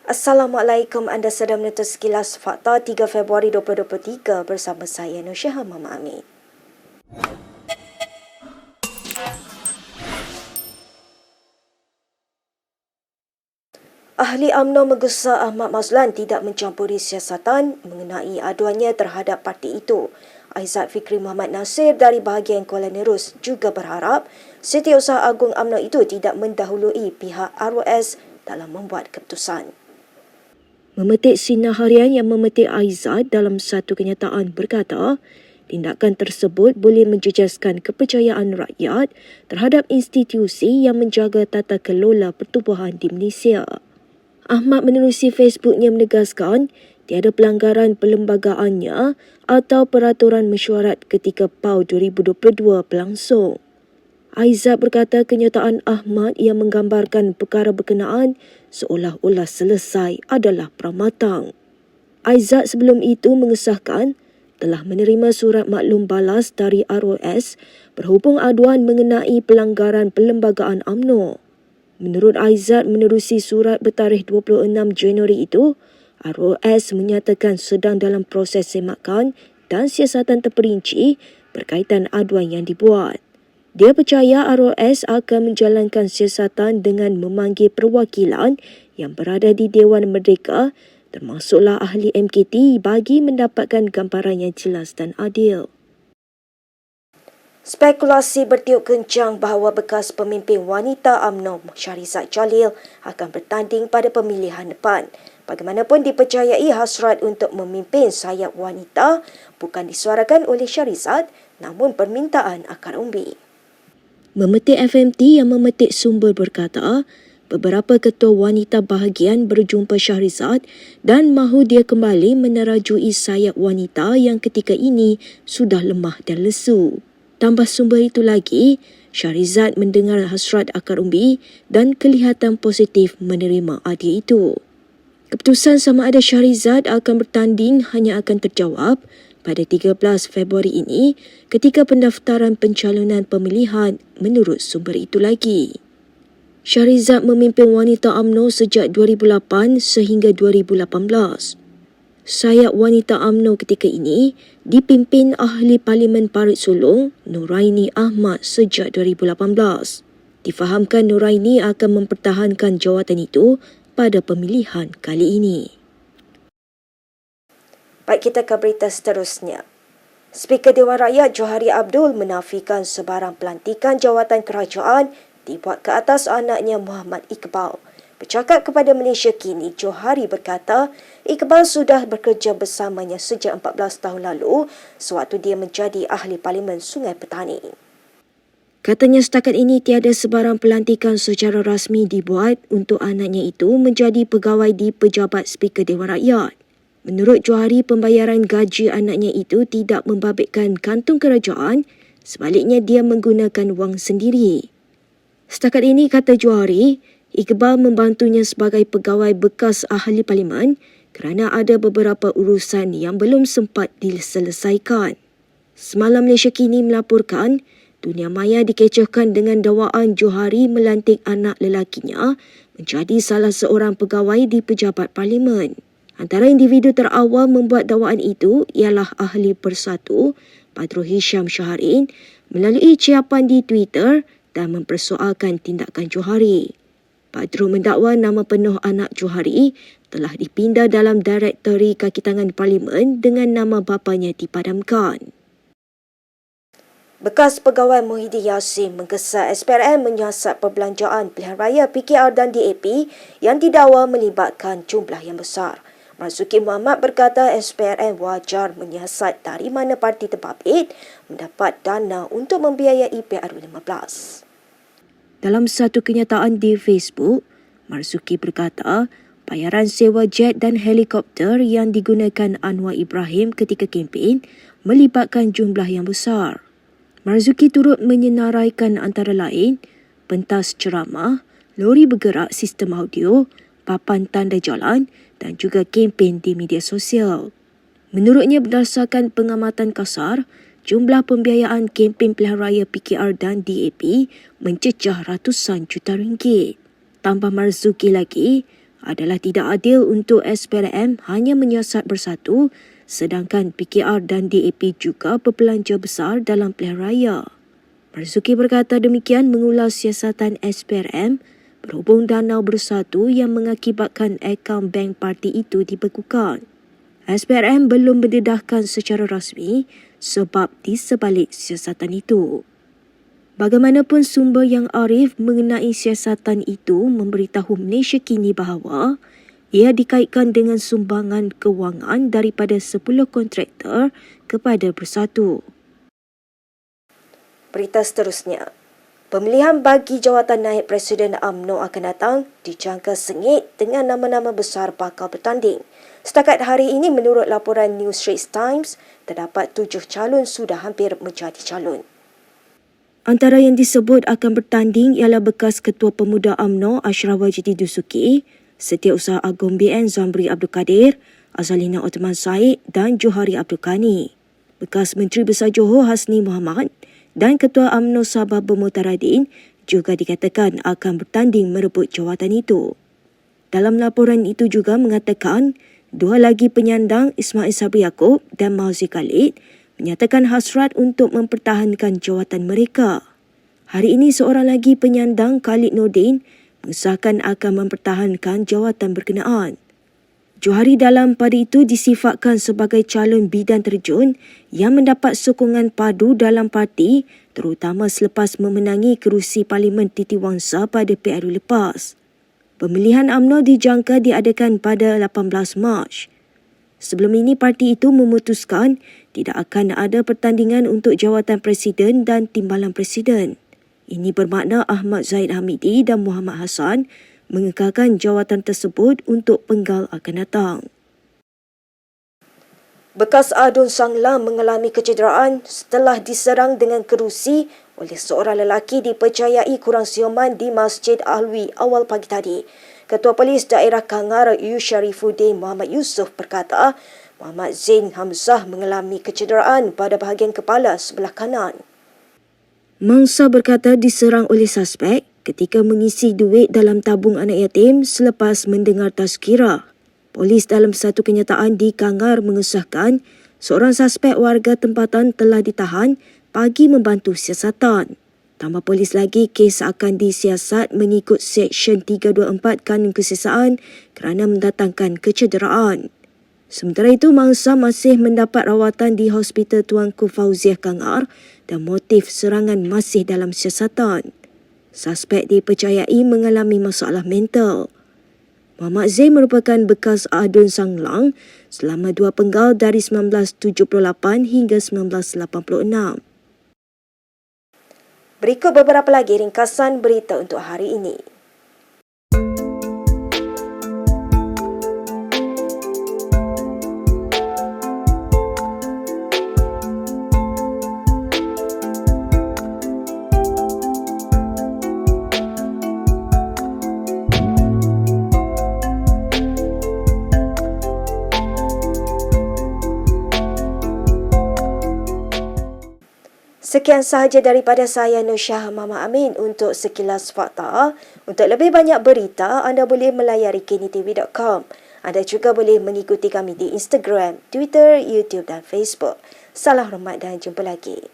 Assalamualaikum, anda sedang menonton Sekilas Fakta 3 Februari 2023 bersama saya Nusyaha Mama Amin. Ahli UMNO menggesa Ahmad Mazlan tidak mencampuri siasatan mengenai aduannya terhadap parti itu. Aizat Fikri Muhammad Nasir dari bahagian Kuala Nerus juga berharap Setiausaha Agung UMNO itu tidak mendahului pihak ROS dalam membuat keputusan. Memetik sinar harian yang memetik Aizat dalam satu kenyataan berkata, tindakan tersebut boleh menjejaskan kepercayaan rakyat terhadap institusi yang menjaga tata kelola pertubuhan di Malaysia. Ahmad menerusi Facebooknya menegaskan tiada pelanggaran perlembagaannya atau peraturan mesyuarat ketika PAU 2022 berlangsung. Aizat berkata kenyataan Ahmad yang menggambarkan perkara berkenaan seolah-olah selesai adalah pramatang. Aizat sebelum itu mengesahkan telah menerima surat maklum balas dari ROS berhubung aduan mengenai pelanggaran perlembagaan UMNO. Menurut Aizat menerusi surat bertarikh 26 Januari itu, ROS menyatakan sedang dalam proses semakan dan siasatan terperinci berkaitan aduan yang dibuat. Dia percaya ROS akan menjalankan siasatan dengan memanggil perwakilan yang berada di Dewan Merdeka termasuklah ahli MKT bagi mendapatkan gambaran yang jelas dan adil. Spekulasi bertiup kencang bahawa bekas pemimpin wanita UMNO Shahrizad Jalil akan bertanding pada pemilihan depan. Bagaimanapun dipercayai hasrat untuk memimpin sayap wanita bukan disuarakan oleh Shahrizad namun permintaan akar umbi. Memetik FMT yang memetik sumber berkata, beberapa ketua wanita bahagian berjumpa Shahrizad dan mahu dia kembali menerajui sayap wanita yang ketika ini sudah lemah dan lesu. Tambah sumber itu lagi, Shahrizad mendengar hasrat akar umbi dan kelihatan positif menerima idea itu. Keputusan sama ada Shahrizad akan bertanding hanya akan terjawab pada 13 Februari ini ketika pendaftaran pencalonan pemilihan menurut sumber itu lagi. Shahrizad memimpin wanita UMNO sejak 2008 sehingga 2018. Sayap wanita UMNO ketika ini dipimpin Ahli Parlimen Parit Sulong Nuraini Ahmad sejak 2018. Difahamkan Nuraini akan mempertahankan jawatan itu pada pemilihan kali ini. Baik, kita ke berita seterusnya. Speaker Dewan Rakyat Johari Abdul menafikan sebarang pelantikan jawatan kerajaan dibuat ke atas anaknya Muhammad Iqbal. Bercakap kepada Malaysia Kini, Johari berkata Iqbal sudah bekerja bersamanya sejak 14 tahun lalu sewaktu dia menjadi Ahli Parlimen Sungai Petani. Katanya setakat ini tiada sebarang pelantikan secara rasmi dibuat untuk anaknya itu menjadi pegawai di Pejabat Speaker Dewan Rakyat. Menurut Johari, pembayaran gaji anaknya itu tidak membabitkan kantung kerajaan, sebaliknya dia menggunakan wang sendiri. Setakat ini, kata Johari, Iqbal membantunya sebagai pegawai bekas ahli parlimen kerana ada beberapa urusan yang belum sempat diselesaikan. Semalam Malaysia Kini melaporkan, dunia maya dikecohkan dengan dakwaan Johari melantik anak lelakinya menjadi salah seorang pegawai di Pejabat Parlimen. Antara individu terawal membuat dakwaan itu ialah Ahli Persatu, Badrul Hisham Syaharin, melalui ciapan di Twitter dan mempersoalkan tindakan Johari. Badrul mendakwa nama penuh anak Johari telah dipindah dalam Direktori Kakitangan Parlimen dengan nama bapanya dipadamkan. Bekas pegawai Muhyiddin Yassin menggesa SPRM menyiasat perbelanjaan pilihan raya PKR dan DAP yang didakwa melibatkan jumlah yang besar. Marzuki Muhammad berkata SPRM wajar menyiasat dari mana parti terbabit mendapat dana untuk membiayai PRU15. Dalam satu kenyataan di Facebook, Marzuki berkata bayaran sewa jet dan helikopter yang digunakan Anwar Ibrahim ketika kempen melibatkan jumlah yang besar. Marzuki turut menyenaraikan antara lain pentas ceramah, lori bergerak sistem audio, papan tanda jalan dan juga kempen di media sosial. Menurutnya berdasarkan pengamatan kasar, jumlah pembiayaan kempen pilihan raya PKR dan DAP mencecah ratusan juta ringgit. Tambah Marzuki lagi, adalah tidak adil untuk SPRM hanya menyiasat bersatu sedangkan PKR dan DAP juga berbelanja besar dalam pilihan raya. Marzuki berkata demikian mengulas siasatan SPRM berhubung Danau Bersatu yang mengakibatkan akaun bank parti itu dibekukan. SPRM belum berdedahkan secara rasmi sebab di sebalik siasatan itu. Bagaimanapun sumber yang arif mengenai siasatan itu memberitahu Malaysia Kini bahawa ia dikaitkan dengan sumbangan kewangan daripada 10 kontraktor kepada Bersatu. Berita seterusnya. Pemilihan bagi jawatan naib Presiden UMNO akan datang dijangka sengit dengan nama-nama besar bakal bertanding. Setakat hari ini menurut laporan New Straits Times, terdapat 7 calon sudah hampir menjadi calon. Antara yang disebut akan bertanding ialah bekas Ketua Pemuda UMNO Ashraf Wajidi Dusuki, Setiausaha Agong BN Zamri Abdul Kadir, Azalina Othman Said dan Johari Abdul Ghani. Bekas Menteri Besar Johor Hasni Mohamad dan Ketua UMNO Sabah Bermutaradin juga dikatakan akan bertanding merebut jawatan itu. Dalam laporan itu juga mengatakan, 2 lagi penyandang Ismail Sabri Yaakob dan Mauzi Khalid menyatakan hasrat untuk mempertahankan jawatan mereka. Hari ini seorang lagi penyandang Khalid Nordin mengesahkan akan mempertahankan jawatan berkenaan. Johari dalam pada itu disifatkan sebagai calon bidan terjun yang mendapat sokongan padu dalam parti terutama selepas memenangi kerusi Parlimen Titiwangsa pada PRU lepas. Pemilihan UMNO dijangka diadakan pada 18 Mac. Sebelum ini parti itu memutuskan tidak akan ada pertandingan untuk jawatan Presiden dan Timbalan Presiden. Ini bermakna Ahmad Zahid Hamidi dan Muhammad Hassan mengekalkan jawatan tersebut untuk penggal akan datang. Bekas Adun Sanglam mengalami kecederaan setelah diserang dengan kerusi oleh seorang lelaki dipercayai kurang siuman di Masjid Alwi awal pagi tadi. Ketua Polis Daerah Kangar U Sharifuddin Muhammad Yusof berkata, Muhammad Zain Hamzah mengalami kecederaan pada bahagian kepala sebelah kanan. Mangsa berkata diserang oleh suspek ketika mengisi duit dalam tabung anak yatim selepas mendengar tazkirah. Polis dalam satu kenyataan di Kangar mengesahkan seorang suspek warga tempatan telah ditahan bagi membantu siasatan. Tambah polis lagi, kes akan disiasat mengikut Seksyen 324 Kanun Kesesaan kerana mendatangkan kecederaan. Sementara itu, mangsa masih mendapat rawatan di Hospital Tuanku Fauziah Kangar dan motif serangan masih dalam siasatan. Suspek dipercayai mengalami masalah mental. Muhammad Zain merupakan bekas Adun Sanglang selama 2 penggal dari 1978 hingga 1986. Berikut beberapa lagi ringkasan berita untuk hari ini. Sekian sahaja daripada saya Nursyah Mama Amin untuk Sekilas Fakta. Untuk lebih banyak berita, anda boleh melayari kinitv.com. Anda juga boleh mengikuti kami di Instagram, Twitter, YouTube dan Facebook. Salam hormat dan jumpa lagi.